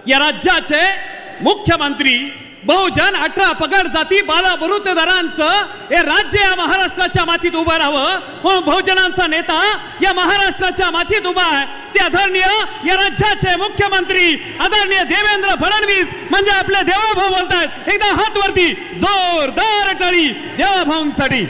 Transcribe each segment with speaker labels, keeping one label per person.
Speaker 1: या राज्याचे मुख्यमंत्री बहुजन 18 पगड जाती बाला बलुतेदारांचं हे राज्य या महाराष्ट्राच्या मातीत उभं राहावं म्हणून बहुजनांचा नेता या महाराष्ट्राच्या मातीत उभा आहे ते आदरणीय या राज्याचे मुख्यमंत्री आदरणीय देवेंद्र फडणवीस म्हणजे आपले देवाभाऊ बोलतायत. एकदा हात वरती जोरदार टाळी देवाभाऊंसाठी.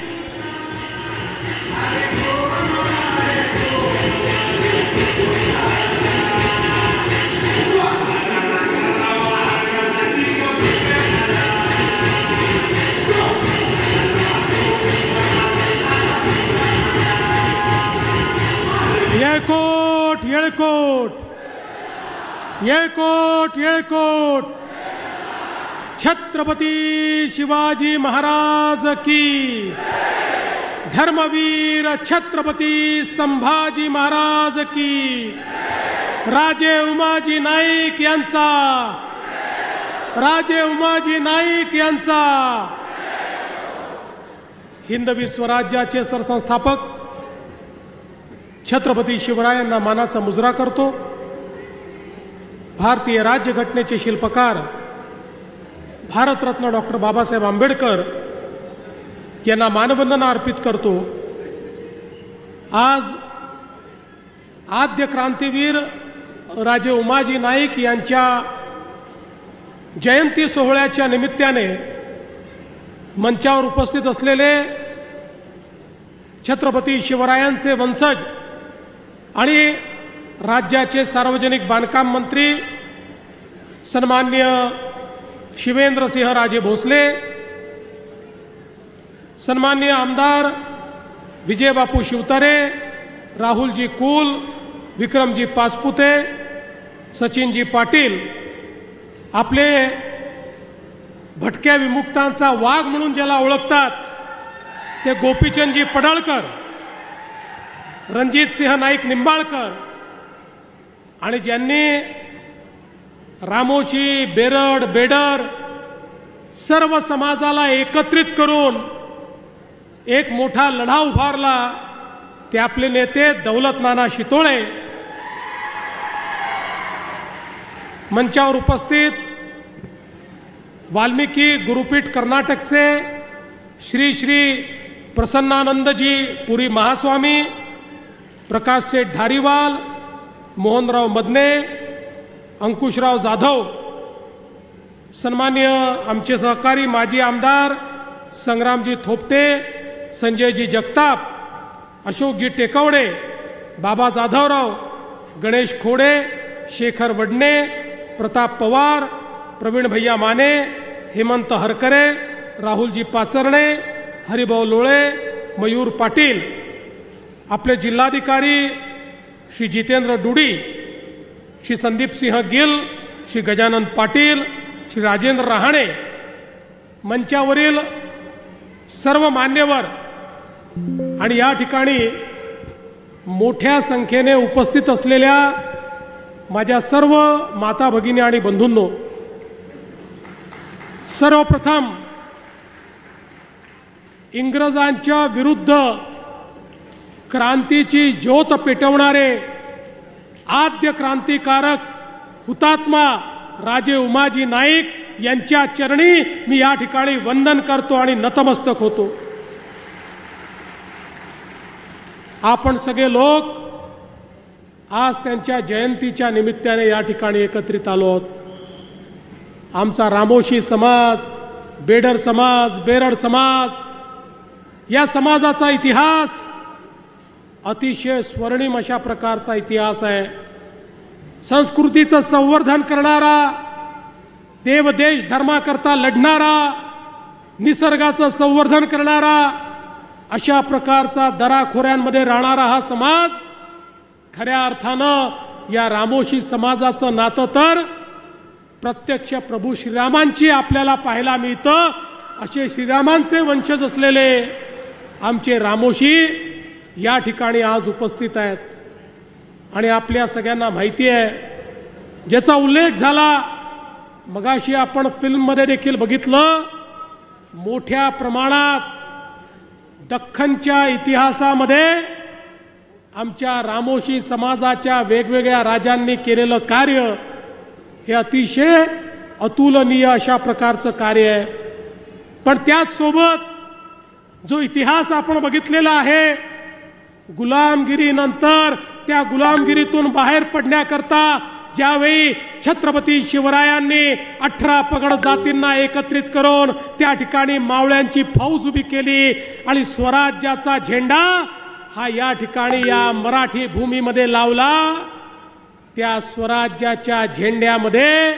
Speaker 2: येळकोट येळकोट येळकोट येळकोट. छत्रपती शिवाजी महाराज की. धर्मवीर छत्रपती संभाजी महाराज की. राजे उमाजी नाईक यांचा. राजे उमाजी नाईक यांचा. हिंदवी स्वराज्याचे सरसंस्थापक छत्रपती शिवरायांना मानाचा मुजरा करतो. भारतीय राज्यघटनेचे शिल्पकार भारतरत्न डॉक्टर बाबासाहेब आंबेडकर यांना मानवंदना अर्पित करतो. आज आद्य क्रांतीवीर राजे उमाजी नाईक यांच्या जयंती सोहळ्याच्या निमित्ताने मंचावर उपस्थित असलेले छत्रपती शिवरायांचे वंशज आणि राज्याचे सार्वजनिक बांधकाम मंत्री सन्माननीय शिवेंद्रसिंह राजे भोसले, सन्माननीय आमदार विजयबापू शिवतारे, राहुलजी कुल, विक्रमजी पाचपुते, सचिनजी पाटील, आपले भटक्या विमुक्तांचा वाघ म्हणून ज्याला ओळखतात ते गोपीचंदजी पडळकर, रणजित सिंह नाईक निंबाळकर आणि ज्यांनी रामोशी, बेरड, बेडर सर्व समाजाला एकत्रित करून एक मोठा लढा उभारला ते आपले नेते दौलत नाना शितोळे. मंचावर उपस्थित वाल्मिकी गुरुपीठ कर्नाटकचे श्री श्री प्रसन्नानंदजी पुरी महास्वामी, प्रकाश सेठ धारीवाल, मोहनराव मदने, अंकुशराव जाधव, सन्माननीय आमचे सहकारी माजी आमदार संग्रामजी थोपटे, संजयजी जगताप, अशोकजी टेकवडे, बाबा जाधवराव, गणेश खोडे, शेखर वडणे, प्रताप पवार, प्रवीण भैया माने, हेमंत हरकरे, राहुलजी पाचरणे, हरिभाऊ लोळे, मयूर पाटील, आपले जिल्हाधिकारी श्री जितेंद्र डुडी, श्री संदीप सिंह गिल, श्री गजानन पाटील, श्री राजेंद्र रहाणे, मंचावरील सर्व मान्यवर आणि या ठिकाणी मोठ्या संख्येने उपस्थित असलेल्या माझ्या सर्व माता भगिनी आणि बंधूंनो, सर्वप्रथम इंग्रजांच्या विरुद्ध क्रांतीची ज्योत पेटवणारे आद्य क्रांतिकारक हुतात्मा राजे उमाजी नाईक यांच्या चरणी मी या ठिकाणी वंदन करतो आणि नतमस्तक होतो. आपण सगळे लोक आज त्यांच्या जयंतीच्या निमित्ताने या ठिकाणी एकत्रित आलो आहोत. आमचा रामोशी समाज, बेडर समाज, बेरड समाज या समाजाचा इतिहास अतिशय स्वर्णिम अशा प्रकारचा इतिहास आहे. संस्कृतीचं संवर्धन करणारा, देव देश धर्माकरता लढणारा, निसर्गाचं संवर्धन करणारा अशा प्रकारचा दराखोऱ्यांमध्ये राहणारा हा समाज, खऱ्या अर्थानं या रामोशी समाजाचं नातं तर प्रत्यक्ष प्रभू श्रीरामांची आपल्याला पाहायला मिळतं. असे श्रीरामांचे वंशज असलेले आमचे रामोशी या ठिकाणी आज उपस्थित आहेत. आणि आपल्या सगळ्यांना माहिती आहे, ज्याचा उल्लेख झाला मगाशी आपण फिल्ममध्ये देखील बघितलं, मोठ्या प्रमाणात दख्खनच्या इतिहासामध्ये आमच्या रामोशी समाजाच्या वेगवेगळ्या राजांनी केलेलं कार्य हे अतिशय अतुलनीय अशा प्रकारचं कार्य आहे. पण त्याच सोबत जो इतिहास आपण बघितलेला आहे, गुलामगिरीनंतर त्या गुलामगिरीतून बाहेर पडण्याकरता ज्यावेळी छत्रपती शिवरायांनी 18 पगड जातींना एकत्रित करून त्या ठिकाणी मावळ्यांची फौज उभी केली आणि स्वराज्याचा झेंडा हा या ठिकाणी या मराठी भूमीमध्ये लावला, त्या स्वराज्याच्या झेंड्यामध्ये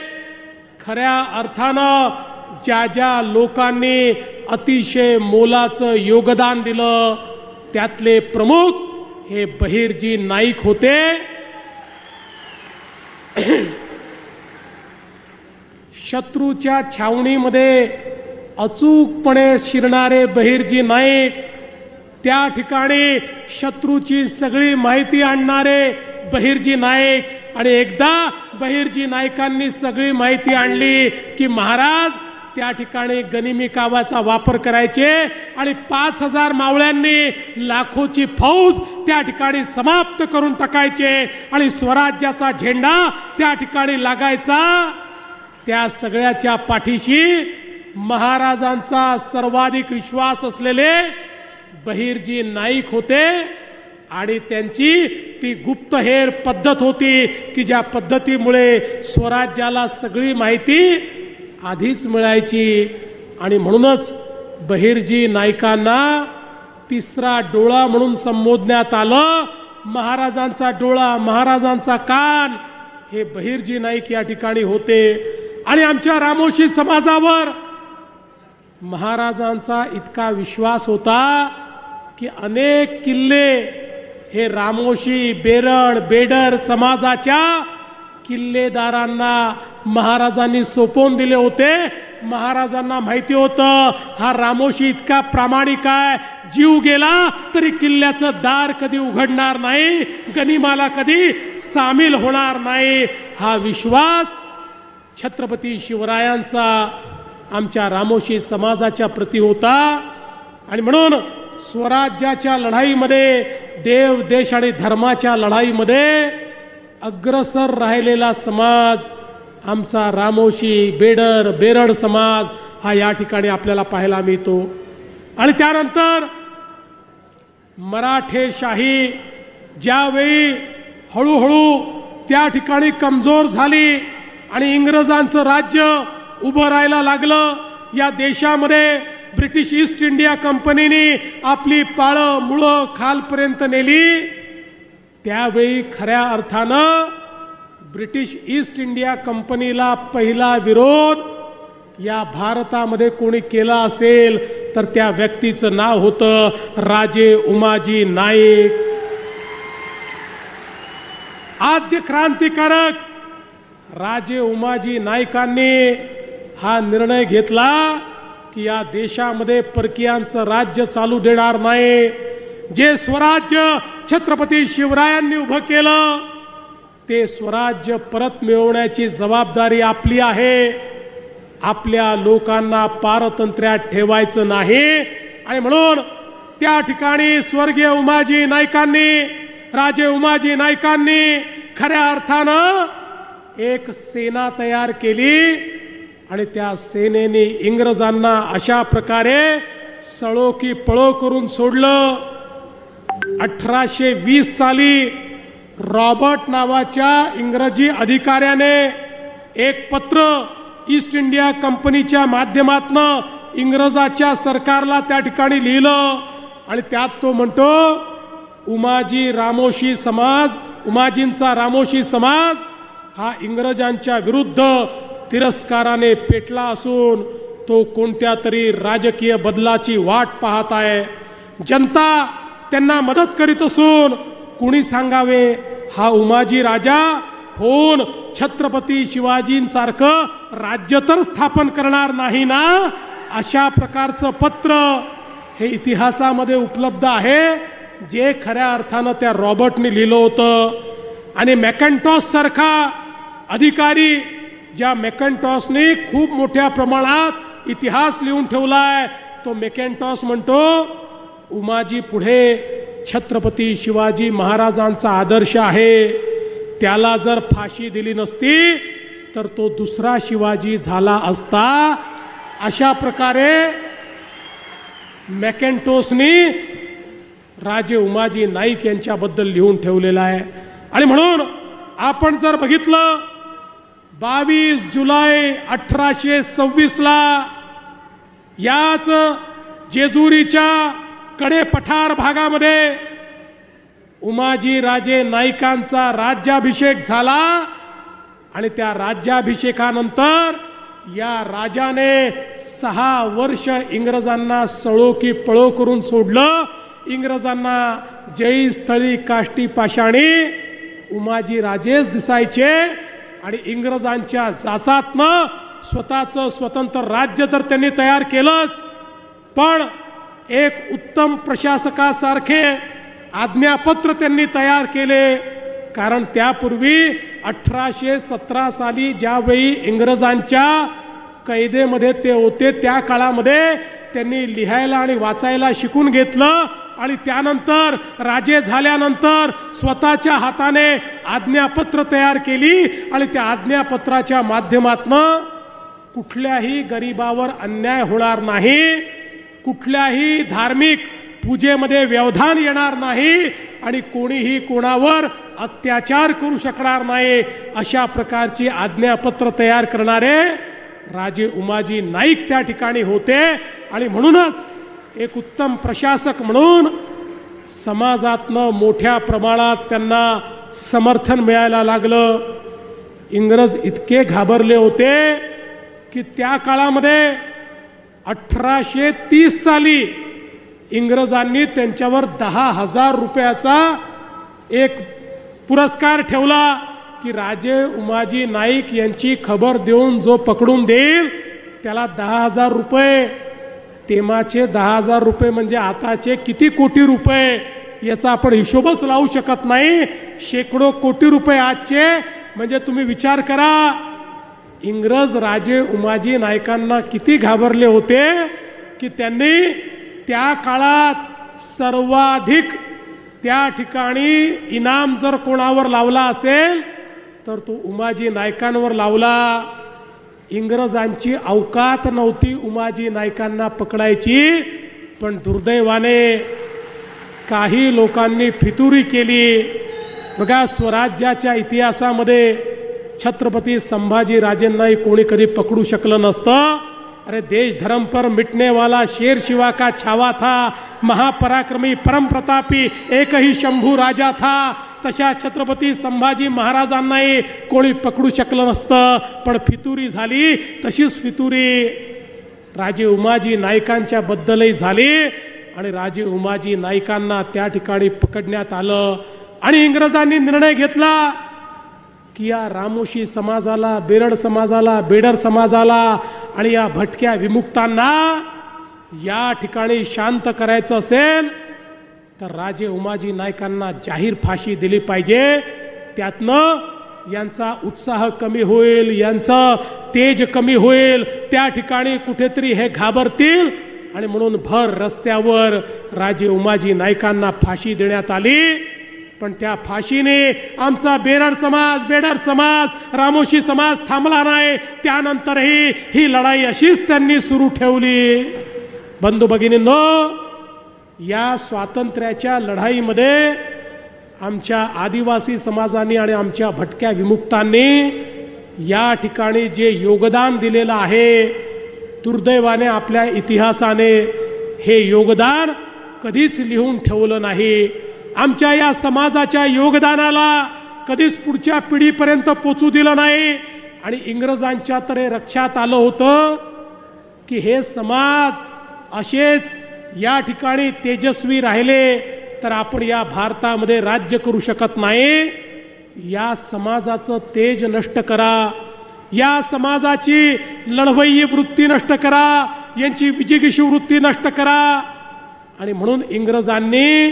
Speaker 2: खऱ्या अर्थानं ज्या ज्या लोकांनी अतिशय मोलाचं योगदान दिलं त्यातले प्रमुख हे बहिर्जी नाईक होते. शत्रूच्या छावणीमध्ये अचूकपणे शिरणारे बहिर्जी नाईक, त्या ठिकाणी शत्रूची सगळी माहिती आणणारे बहिर्जी नाईक, आणि एकदा बहिर्जी नाईकांनी सगळी माहिती आणली की महाराज त्या ठिकाणी गनिमी कावाचा वापर करायचे आणि 5000 मावळ्यांनी लाखोची फौज त्या ठिकाणी समाप्त करून टाकायचे आणि स्वराज्याचा झेंडा त्या ठिकाणी लागायचा. त्या सगळ्याच्या पाठीशी महाराजांचा सर्वाधिक विश्वास असलेले बहिर्जी नाईक होते आणि त्यांची ती गुप्तहेर पद्धत होती की ज्या पद्धतीमुळे स्वराज्याला सगळी माहिती आधीच मिळायची. आणि म्हणूनच बहिर्जी नाईकांना तिसरा डोळा म्हणून संबोधण्यात आलं. महाराजांचा डोळा, महाराजांचा कान हे बहिर्जी नाईक या ठिकाणी होते. आणि आमच्या रामोशी समाजावर महाराजांचा इतका विश्वास होता की अनेक किल्ले हे रामोशी, बेरड, बेडर समाजाच्या किल्लेदारांना महाराजांनी सोपवून दिले होते. महाराजांना माहिती होतं हा रामोशी इतका प्रामाणिक आहे, जीव गेला तरी किल्ल्याचं दार कधी उघडणार नाही, गनिमाला कधी सामील होणार नाही. हा विश्वास छत्रपती शिवरायांचा आमच्या रामोशी समाजाच्या प्रती होता. आणि म्हणून स्वराज्याच्या लढाईमध्ये, देव देश आणि धर्माच्या लढाईमध्ये अग्रसर राहिलेला समाज आमचा रामोशी, बेडर, बेरड समाज हा या ठिकाणी आपल्याला पाहायला मिळतो. आणि त्यानंतर मराठेशाही ज्यावेळी हळूहळू त्या ठिकाणी कमजोर झाली आणि इंग्रजांचं राज्य उभं राहायला लागलं, या देशामध्ये ब्रिटिश ईस्ट इंडिया कंपनीने आपली पाळं मुळं खालपर्यंत नेली, त्यावेळी खऱ्या अर्थानं ब्रिटिश ईस्ट इंडिया कंपनीला पहिला विरोध या भारतामध्ये कोणी केला असेल तर त्या व्यक्तीचं नाव होतं राजे उमाजी नाईक. आद्य क्रांतिकारक राजे उमाजी नाईकांनी हा निर्णय घेतला की या देशामध्ये परकीयांचं राज्य चालू देणार नाही. जे स्वराज्य छत्रपती शिवरायांनी उभं केलं ते स्वराज्य परत मिळवण्याची जबाबदारी आपली आहे. आपल्या लोकांना पारतंत्र्यात ठेवायचं नाही. आणि म्हणून त्या ठिकाणी स्वर्गीय उमाजी नाईकांनी, राजे उमाजी नाईकांनी खऱ्या अर्थानं एक सेना तयार केली आणि त्या सेनेने इंग्रजांना अशा प्रकारे सळो की पळो करून सोडलं. 1820 साली रॉबर्ट नावाच्या इंग्रजी अधिकाऱ्याने एक पत्र ईस्ट इंडिया कंपनीच्या माध्यमातून इंग्रजाच्या सरकारला त्या ठिकाणी लिहिलं आणि त्यात तो म्हणतो उमाजी रामोशी समाज, उमाजींचा रामोशी समाज हा इंग्रजांच्या विरुद्ध तिरस्काराने पेटला असून तो कोणत्या तरी राजकीय बदलाची वाट पाहत आहे. जनता त्यांना मदत करीत असून कुणी सांगावे हा उमाजी राजा होऊन छत्रपती शिवाजींसारखं राज्य तर स्थापन करणार नाही ना. अशा प्रकारचं पत्र हे इतिहासामध्ये उपलब्ध आहे जे खऱ्या अर्थानं त्या रॉबर्टने लिहिलं होतं. आणि मॅकॅन्टॉस सारखा अधिकारी, ज्या मॅकॅन्टॉसने खूप मोठ्या प्रमाणात इतिहास लिहून ठेवलाय, तो मॅकॅन्टॉस म्हणतो उमाजी पुढे छत्रपती शिवाजी महाराजांचा आदर्श आहे. त्याला जर फाशी दिली नसती तर तो दुसरा शिवाजी झाला असता. अशा प्रकारे मॅकेंटोसनी राजे उमाजी नाईक यांच्याबद्दल लिहून ठेवलेलं आहे. आणि म्हणून आपण जर बघितलं 22 जुलै 1826 ला याच जेजुरीच्या कडे पठार भागामध्ये उमाजी राजे नाईकांचा राज्याभिषेक झाला. आणि त्या राज्याभिषेकानंतर या राजाने 6 वर्ष इंग्रजांना सळो की पळो करून सोडलं. इंग्रजांना जयी स्थळी काष्टी पाषाणी उमाजी राजेच दिसायचे. आणि इंग्रजांच्या जाचातनं स्वतःचं स्वतंत्र राज्य तर त्यांनी तयार केलंच, पण एक उत्तम प्रशासकासारखे आज्ञापत्र त्यांनी तयार केले. कारण त्यापूर्वी 1817 साली ज्यावेळी इंग्रजांच्या कैदेमध्ये ते होते त्या काळामध्ये त्यांनी लिहायला आणि वाचायला शिकून घेतलं. आणि त्यानंतर राजे झाल्यानंतर स्वतःच्या हाताने आज्ञापत्र तयार केली. आणि त्या आज्ञापत्राच्या माध्यमातून कुठल्याही गरिबावर अन्याय होणार नाही, कुठल्याही धार्मिक पूजेमध्ये व्यवधान येणार नाही आणि कोणीही कोणावर अत्याचार करू शकणार नाही, अशा प्रकारची आज्ञापत्र तयार करणारे राजे उमाजी नाईक त्या ठिकाणी होते. आणि म्हणूनच एक उत्तम प्रशासक म्हणून समाजातनं मोठ्या प्रमाणात त्यांना समर्थन मिळायला लागलं. इंग्रज इतके घाबरले होते की त्या काळामध्ये 1830 साली इंग्रजांनी त्यांच्यावर 10,000 रुपयाचा एक पुरस्कार ठेवला की राजे उमाजी नाईक यांची खबर देऊन जो पकडून देईल त्याला 10,000 रुपये. तेव्हाचे 10,000 रुपये म्हणजे आताचे किती कोटी रुपये याचा आपण हिशोबच लावू शकत नाही. शेकडो कोटी रुपये आजचे. म्हणजे तुम्ही विचार करा इंग्रज राजे उमाजी नाईकांना किती घाबरले होते की त्यांनी त्या काळात सर्वाधिक त्या ठिकाणी इनाम जर कोणावर लावला असेल तर तो उमाजी नाईकांवर लावला. इंग्रजांची अवकात नव्हती उमाजी नाईकांना पकडायची, पण दुर्दैवाने काही लोकांनी फितुरी केली. बघा स्वराज्याच्या इतिहासामध्ये छत्रपती संभाजी राजेंनाही कोणी कधी पकडू शकलं नसतं. अरे देश धर्म पर मिटने वाला शेर शिवा का छावा था, महापराक्रमी परम प्रतापी एक ही शंभू राजा था. तशा छत्रपती संभाजी महाराजांनाही कोणी पकडू शकलं नसतं, पण फितुरी झाली. तशीच फितुरी राजे उमाजी नाईकांच्या बद्दलही झाली. आणि राजे उमाजी नाईकांना त्या ठिकाणी पकडण्यात आलं. आणि इंग्रजांनी निर्णय घेतला की या रामोशी समाजाला, बेरड समाजाला, बेडर समाजाला आणि या भटक्या विमुक्तांना या ठिकाणी शांत करायचं असेल तर राजे उमाजी नाईकांना जाहीर फाशी दिली पाहिजे. त्यातनं यांचा उत्साह कमी होईल, यांचं तेज कमी होईल. त्या ठिकाणी कुठेतरी हे घाबरतील. आणि म्हणून भर रस्त्यावर राजे उमाजी नाईकांना फाशी देण्यात आली. पण त्या फाशीने आमचा बेरड समाज, बेडर समाज, रामोशी समाज थांबला नाही. त्यानंतरही ही लढाई अशीच त्यांनी सुरू ठेवली. बंधू भगिनींनो, या स्वातंत्र्याच्या लढाईमध्ये आमच्या आदिवासी समाजाने आणि आमच्या भटक्या विमुक्तांनी या ठिकाणी जे योगदान दिलेलं आहे, दुर्दैवाने आपल्या इतिहासाने हे योगदान कधीच लिहून ठेवलं नाही. आमच्या या समाजाच्या योगदानाला कधीच पुढच्या पिढीपर्यंत पोचू दिलं नाही. आणि इंग्रजांच्या तर हे लक्षात आलं होतं की हे समाज असेच या ठिकाणी तेजस्वी राहिले तर आपण या भारतामध्ये राज्य करू शकत नाही. या समाजाचं तेज नष्ट करा, या समाजाची लढवय्यी वृत्ती नष्ट करा, यांची विजिगीषू वृत्ती नष्ट करा. आणि म्हणून इंग्रजांनी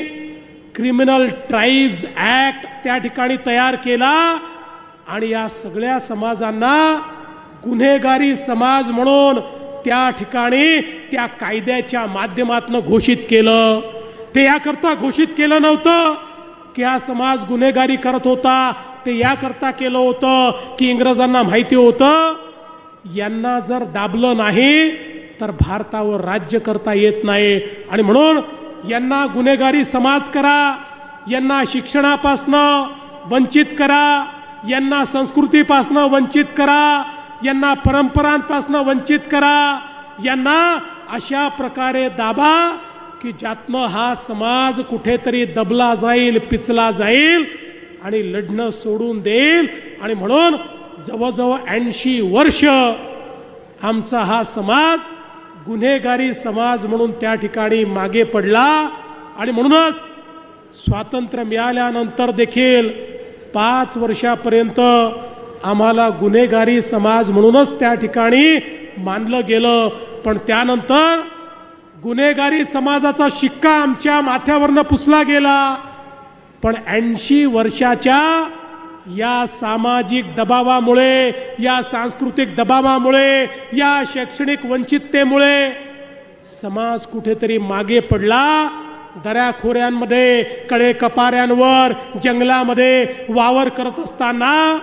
Speaker 2: क्रिमिनल ट्राईब्स ॲक्ट त्या ठिकाणी तयार केला. आणि या सगळ्या समाजांना गुन्हेगारी समाज म्हणून त्या ठिकाणी त्या कायद्याच्या माध्यमातून घोषित केलं. ते याकरता घोषित केलं नव्हतं की हा समाज गुन्हेगारी करत होता, ते याकरता केलं होतं की इंग्रजांना माहिती होतं यांना जर दाबलं नाही तर भारतावर राज्य करता येत नाही, आणि म्हणून यांना गुन्हेगारी समाज करा, यांना शिक्षणापासनं वंचित करा, यांना संस्कृतीपासनं वंचित करा, यांना परंपरांपासनं वंचित करा, यांना अशा प्रकारे दाबा की ज्यातनं हा समाज कुठेतरी दबला जाईल, पिचला जाईल आणि लढणं सोडून देईल. आणि म्हणून जवळजवळ 80 वर्ष आमचा हा समाज गुन्हेगारी समाज म्हणून त्या ठिकाणी मागे पडला. आणि म्हणूनच स्वातंत्र्य मिळाल्यानंतर देखील 5 वर्षापर्यंत आम्हाला गुन्हेगारी समाज म्हणूनच त्या ठिकाणी मानलं गेलं. पण त्यानंतर गुन्हेगारी समाजाचा शिक्का आमच्या माथ्यावरनं पुसला गेला. पण 80 वर्षाच्या या सामाजिक दबावामुळे, या सांस्कृतिक दबावामुळे, या शैक्षणिक वंचिततेमुळे समाज कुठेतरी मागे पडला. दऱ्याखोऱ्यांमध्ये, कडे कपाऱ्यांवर, जंगलामध्ये वावर करत असताना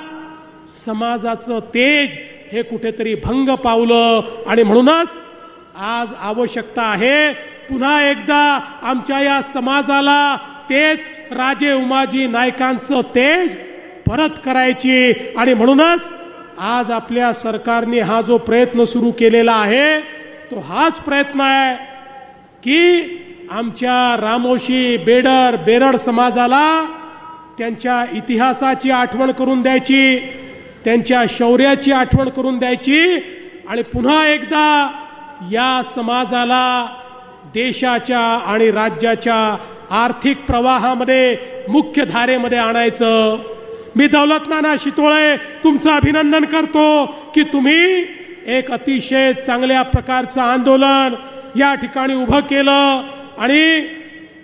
Speaker 2: समाजाचं तेज हे कुठेतरी भंग पावलं. आणि म्हणूनच आज आवश्यकता आहे पुन्हा एकदा आमच्या या समाजाला तेच राजे उमाजी नायकांचं तेज परत करायची. आणि म्हणूनच आज आपल्या सरकारने हा जो प्रयत्न सुरू केलेला आहे तो हाच प्रयत्न आहे की आमच्या रामोशी, बेडर, बेरड समाजाला त्यांच्या इतिहासाची आठवण करून द्यायची, त्यांच्या शौर्याची आठवण करून द्यायची, आणि पुन्हा एकदा या समाजाला देशाच्या आणि राज्याच्या आर्थिक प्रवाहामध्ये मुख्य धारेमध्ये आणायचं. मी दौलत नाना शितोळे तुमचं अभिनंदन करतो की तुम्ही एक अतिशय चांगल्या प्रकारचं आंदोलन या ठिकाणी उभं केलं आणि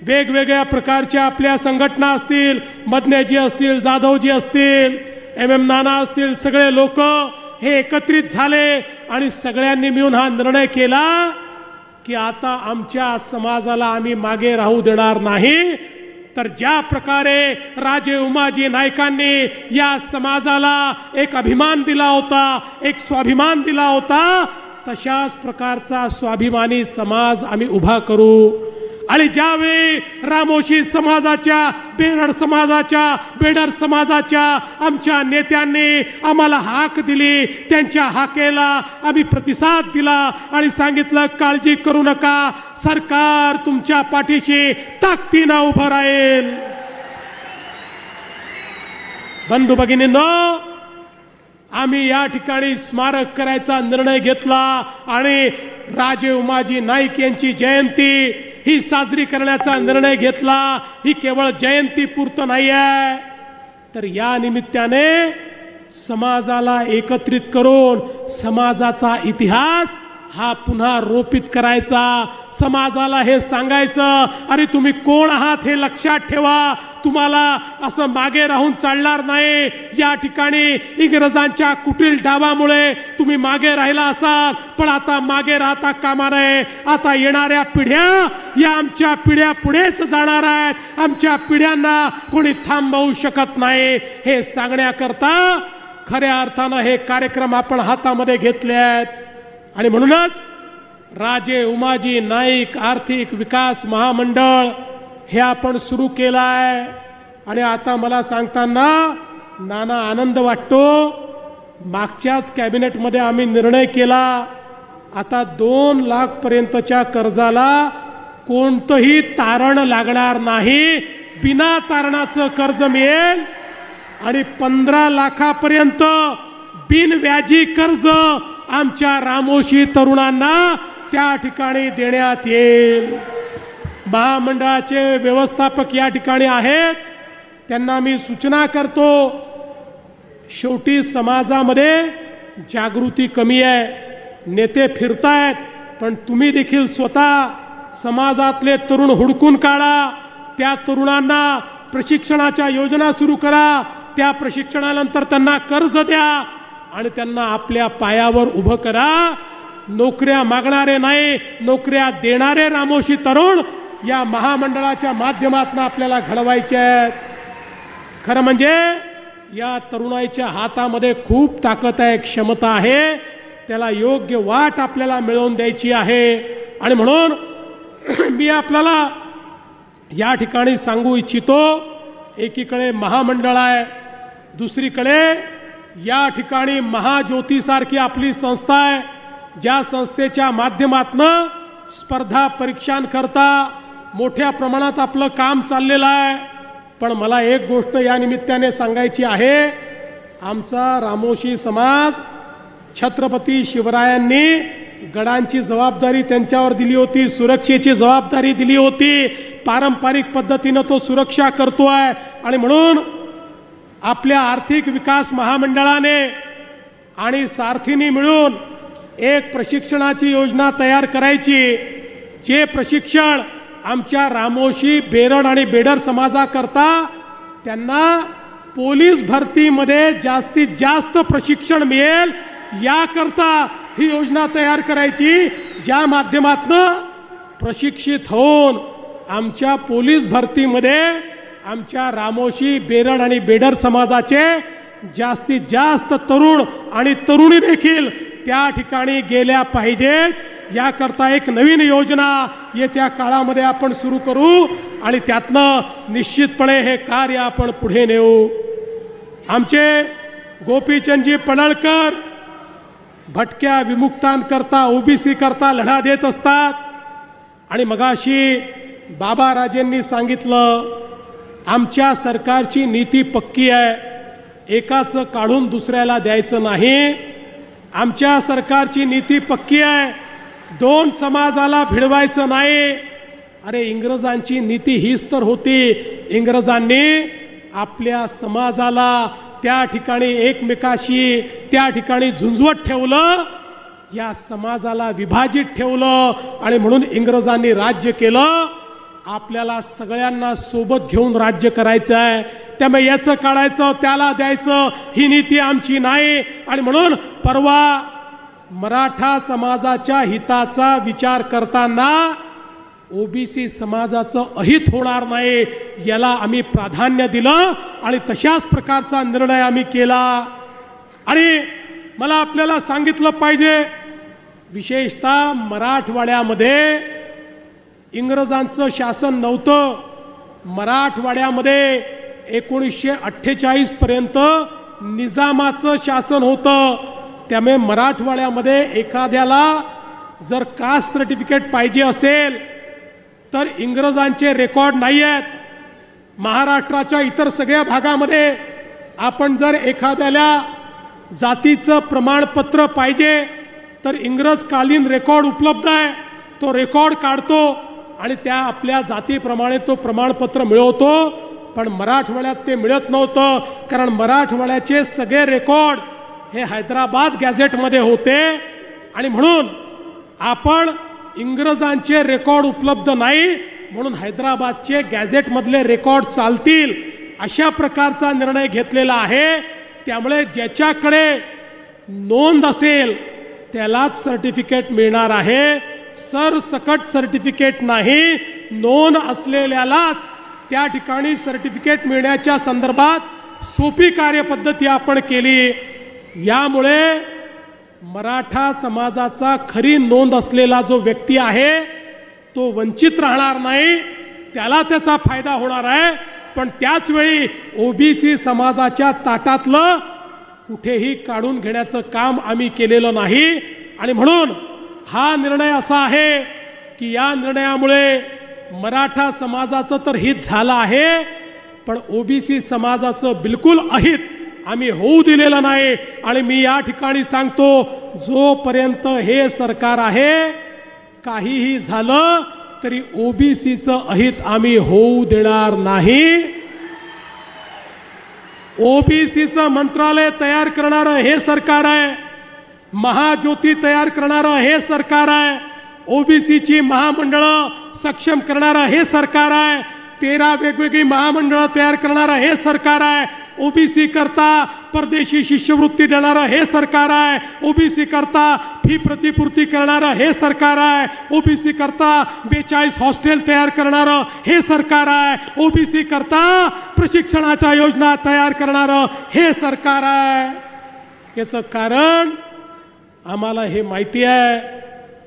Speaker 2: वेगवेगळ्या प्रकारच्या आपल्या संघटना असतील, मदनेजी असतील, जाधवजी असतील, MM नाना असतील, सगळे लोक हे एकत्रित झाले आणि सगळ्यांनी मिळून हा निर्णय केला की आता आमच्या समाजाला आम्ही मागे राहू देणार नाही. तर ज्या प्रकारे राजे उमाजी नायकांनी या समाजाला एक अभिमान दिला होता, एक स्वाभिमान दिला होता, तशाच प्रकारचा स्वाभिमानी समाज आम्ही उभा करू. आणि ज्यावेळी रामोशी समाजाच्या, बेरड समाजाच्या, बेडर समाजाच्या आमच्या नेत्यांनी आम्हाला हाक दिली, त्यांच्या हाकेला आम्ही प्रतिसाद दिला आणि सांगितलं काळजी करू नका, सरकार तुमच्या पाठीशी ताकदीनं उभं राहील. बंधू भगिनींनो, आम्ही या ठिकाणी स्मारक करायचा निर्णय घेतला आणि राजे उमाजी नाईक यांची जयंती ही साजरी करण्याचा निर्णय घेतला. ही केवळ जयंती पुरतं नाही आहे, तर या निमित्ताने समाजाला एकत्रित करून समाजाचा इतिहास हा पुन्हा रोपित करायचा. समाजाला हे सांगायचं, अरे तुम्ही कोण आहात हे लक्षात ठेवा, तुम्हाला असं मागे राहून चालणार नाही. या ठिकाणी इंग्रजांच्या कुटील डावामुळे तुम्ही मागे राहिला असाल, पण आता मागे राहता कामा नये. आता येणाऱ्या पिढ्या या आमच्या पिढ्या पुढेच जाणार आहेत, आमच्या पिढ्यांना कोणी थांबवू शकत नाही. हे सांगण्याकरता खऱ्या अर्थानं हे कार्यक्रम आपण हातामध्ये घेतले आहेत. आणि म्हणूनच राजे उमाजी नाईक आर्थिक विकास महामंडळ हे आपण सुरू केलं आहे. आणि आता मला सांगताना नाना आनंद वाटतो, मागच्याच कॅबिनेटमध्ये आम्ही निर्णय केला, आता 2 लाख पर्यंतच्या कर्जाला कोणतंही तारण लागणार नाही, बिना तारणाचं कर्ज मिळेल आणि 15 लाखापर्यंत बिनव्याजी कर्ज आमच्या रामोशी तरुणांना त्या ठिकाणी देण्यात येईल. महामंडळाचे व्यवस्थापक या ठिकाणी आहेत, त्यांना मी सूचना करतो, शेवटी समाजामध्ये जागृती कमी आहे, नेते फिरतायत, पण तुम्ही देखील स्वतः समाजातले तरुण हुडकून काढा, त्या तरुणांना प्रशिक्षणाच्या योजना सुरू करा, त्या प्रशिक्षणानंतर त्यांना कर्ज द्या आणि त्यांना आपल्या पायावर उभं करा. नोकऱ्या मागणारे नाही, नोकऱ्या देणारे रामोशी तरुण या महामंडळाच्या माध्यमातून आपल्याला घडवायचे आहेत. खरं म्हणजे या तरुणाईच्या हातामध्ये खूप ताकद आहे, क्षमता आहे. त्याला योग्य वाट आपल्याला मिळवून द्यायची आहे. आणि म्हणून मी आपल्याला या ठिकाणी सांगू इच्छितो, एकीकडे महामंडळ आहे, दुसरीकडे या ठिकाणी महाज्योतीसारखी आपली संस्था आहे, ज्या संस्थेच्या माध्यमातून स्पर्धा परीक्षांकरता मोठ्या प्रमाणात आपलं काम चाललेलं आहे. पण मला एक गोष्ट या निमित्ताने सांगायची आहे, आमचा रामोशी समाज छत्रपती शिवरायांनी गडांची जबाबदारी त्यांच्यावर दिली होती, सुरक्षेची जबाबदारी दिली होती, पारंपरिक पद्धतीनं तो सुरक्षा करतोय. आणि म्हणून आपल्या आर्थिक विकास महामंडळाने आणि सारथींनी मिळून एक प्रशिक्षणाची योजना तयार करायची, जे प्रशिक्षण आमच्या रामोशी, बेरड आणि बेडर समाजाकरता त्यांना पोलीस भरतीमध्ये जास्तीत जास्त प्रशिक्षण मिळेल याकरता ही योजना तयार करायची, ज्या माध्यमातून प्रशिक्षित होऊन आमच्या पोलीस भरतीमध्ये आमच्या रामोशी, बेरड आणि बेडर समाजाचे जास्तीत जास्त तरुण आणि तरुणी देखील त्या ठिकाणी गेल्या पाहिजेत. याकरता एक नवीन योजना येत्या काळामध्ये आपण सुरू करू आणि त्यातनं निश्चितपणे हे कार्य आपण पुढे नेऊ. आमचे गोपीचंदजी पडळकर भटक्या विमुक्तांकरता, ओबीसी करता लढा देत असतात. आणि मगाशी बाबा राजेंनी सांगितलं, आमच्या सरकारची नीती पक्की आहे, एकाचं काढून दुसऱ्याला द्यायचं नाही. आमच्या सरकारची नीती पक्की आहे, दोन समाजाला भिडवायचं नाही. अरे इंग्रजांची नीती हीच तर होती, इंग्रजांनी आपल्या समाजाला त्या ठिकाणी एकमेकाशी त्या ठिकाणी झुंजवत ठेवलं, या समाजाला विभाजित ठेवलं आणि म्हणून इंग्रजांनी राज्य केलं. आपल्याला सगळ्यांना सोबत घेऊन राज्य करायचं आहे, त्यामुळे याचं काढायचं त्याला द्यायचं ही नीती आमची नाही. आणि म्हणून परवा मराठा समाजाच्या हिताचा विचार करताना ओबीसी समाजाचं अहित होणार नाही याला आम्ही प्राधान्य दिलं आणि तशाच प्रकारचा निर्णय आम्ही केला. आणि मला आपल्याला सांगितलं पाहिजे, विशेषतः मराठवाड्यामध्ये इंग्रजांचं शासन नव्हतं. मराठवाड्यामध्ये 1948 पर्यंत निजामाचं शासन होतं. त्यामुळे मराठवाड्यामध्ये एखाद्याला जर कास्ट सर्टिफिकेट पाहिजे असेल तर इंग्रजांचे रेकॉर्ड नाही आहेत. महाराष्ट्राच्या इतर सगळ्या भागामध्ये आपण जर एखाद्याला जातीचं प्रमाणपत्र पाहिजे तर इंग्रजकालीन रेकॉर्ड उपलब्ध आहे, तो रेकॉर्ड काढतो आणि त्या आपल्या जातीप्रमाणे तो प्रमाणपत्र मिळवतो. पण मराठवाड्यात ते मिळत नव्हतं, कारण मराठवाड्याचे सगळे रेकॉर्ड हे हैदराबाद गॅझेटमध्ये होते. आणि म्हणून आपण इंग्रजांचे रेकॉर्ड उपलब्ध नाही म्हणून हैदराबादचे गॅझेटमधले रेकॉर्ड चालतील अशा प्रकारचा निर्णय घेतलेला आहे. त्यामुळे ज्याच्याकडे नोंद असेल त्यालाच सर्टिफिकेट मिळणार आहे, सरसकट सर्टिफिकेट नाही. नोंद असलेल्यालाच त्या ठिकाणी सर्टिफिकेट मिळण्याच्या संदर्भात सोपी कार्यपद्धती आपण केली. यामुळे मराठा समाजाचा खरी नोंद असलेला जो व्यक्ती आहे तो वंचित राहणार नाही, त्याला त्याचा फायदा होणार आहे. पण त्याच वेळी ओबीसी समाजाच्या ताटातलं कुठेही काढून घेण्याचं काम आम्ही केलेलं नाही. आणि म्हणून हा निर्णय असा आहे की या निर्णयामुळे मराठा समाजाचं तर हित झालं आहे, पण ओबीसी समाजाचं बिलकुल अहित आम्ही होऊ दिलेलं नाही. आणि मी या ठिकाणी सांगतो, जोपर्यंत हे सरकार आहे, काहीही झालं तरी ओबीसीचं अहित आम्ही होऊ देणार नाही. ओबीसीचं मंत्रालय तयार करणारं हे सरकार आहे, महाज्योती तयार करणारं हे सरकार आहे, ओबीसीची महामंडळं सक्षम करणारं हे सरकार आहे. 13 वेगवेगळी महामंडळं तयार करणारं हे सरकार आहे. ओबीसी करता परदेशी शिष्यवृत्ती देणारं हे सरकार आहे. ओबीसी करता फी प्रतिपूर्ती करणारं हे सरकार आहे. ओबीसी करता 42 हॉस्टेल तयार करणारं हे सरकार आहे. ओबीसी करता प्रशिक्षणाच्या योजना तयार करणारं हे सरकार आहे. याचं कारण आम्हाला हे माहिती आहे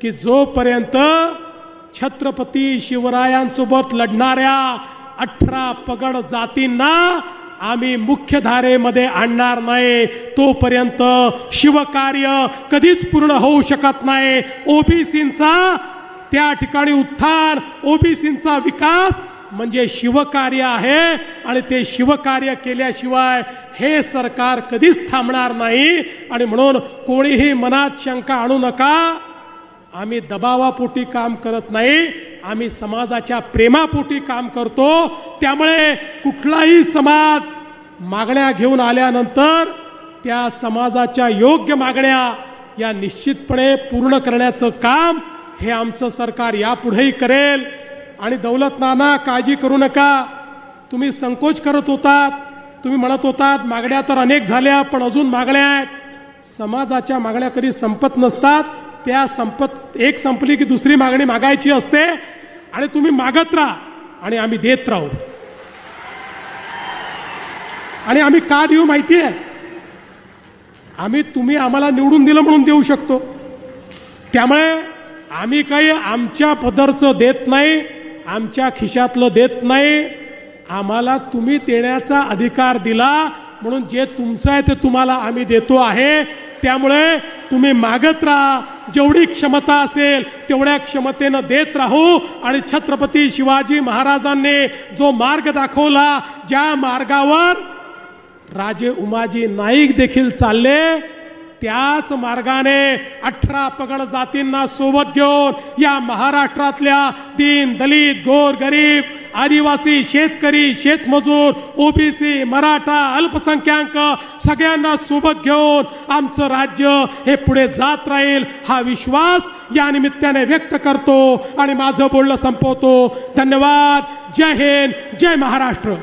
Speaker 2: की जोपर्यंत छत्रपती शिवरायांसोबत लढणाऱ्या 18 पगड जातींना आम्ही मुख्यधारेमध्ये आणणार नाही तोपर्यंत शिवकार्य कधीच पूर्ण होऊ शकत नाही. ओबीसींचा त्या ठिकाणी उत्थान, ओबीसींचा विकास म्हणजे शिवकार्य आहे आणि ते शिवकार्य केल्याशिवाय हे सरकार कधीच थांबणार नाही. आणि म्हणून कोणीही मनात शंका आणू नका. आम्ही दबावापोटी काम करत नाही, आम्ही समाजाच्या प्रेमापोटी काम करतो. त्यामुळे कुठलाही समाज मागण्या घेऊन आल्यानंतर त्या समाजाच्या योग्य मागण्या या निश्चितपणे पूर्ण करण्याचं काम हे आमचं सरकार यापुढेही करेल. आणि दौलत नाना, काळजी करू नका. तुम्ही संकोच करत होतात, तुम्ही म्हणत होतात मागण्या तर अनेक झाल्या पण अजून मागण्या आहेत. समाजाच्या मागण्या कधी संपत नसतात. त्या एक संपली की दुसरी मागणी मागायची असते आणि तुम्ही मागत राहा आणि आम्ही देत राहू. आणि आम्ही का देऊ माहिती आहे? तुम्ही आम्हाला निवडून दिलं म्हणून देऊ शकतो. त्यामुळे आम्ही काही आमच्या पदरचं देत नाही, आमच्या खिशातलं देत नाही. आम्हाला तुम्ही देण्याचा अधिकार दिला म्हणून जे तुमचं आहे ते तुम्हाला आम्ही देतो आहे. त्यामुळे तुम्ही मागत राहा. जेवढी क्षमता असेल तेवढ्या क्षमतेनं देत राहू. आणि छत्रपती शिवाजी महाराजांनी जो मार्ग दाखवला, ज्या मार्गावर राजे उमाजी नाईक देखील चालले, त्याच मार्गाने 18 पगड जातींना सोबत घेऊन या महाराष्ट्रातल्या दीन दलित गोर गरीब आदिवासी शेतकरी शेतमजूर ओबीसी मराठा अल्पसंख्याक सगळ्यांना सोबत घेऊन आमचं राज्य हे पुढे जात राहील हा विश्वास या निमित्ताने व्यक्त करतो आणि माझं बोलणं संपवतो. धन्यवाद. जय हिंद, जय महाराष्ट्र.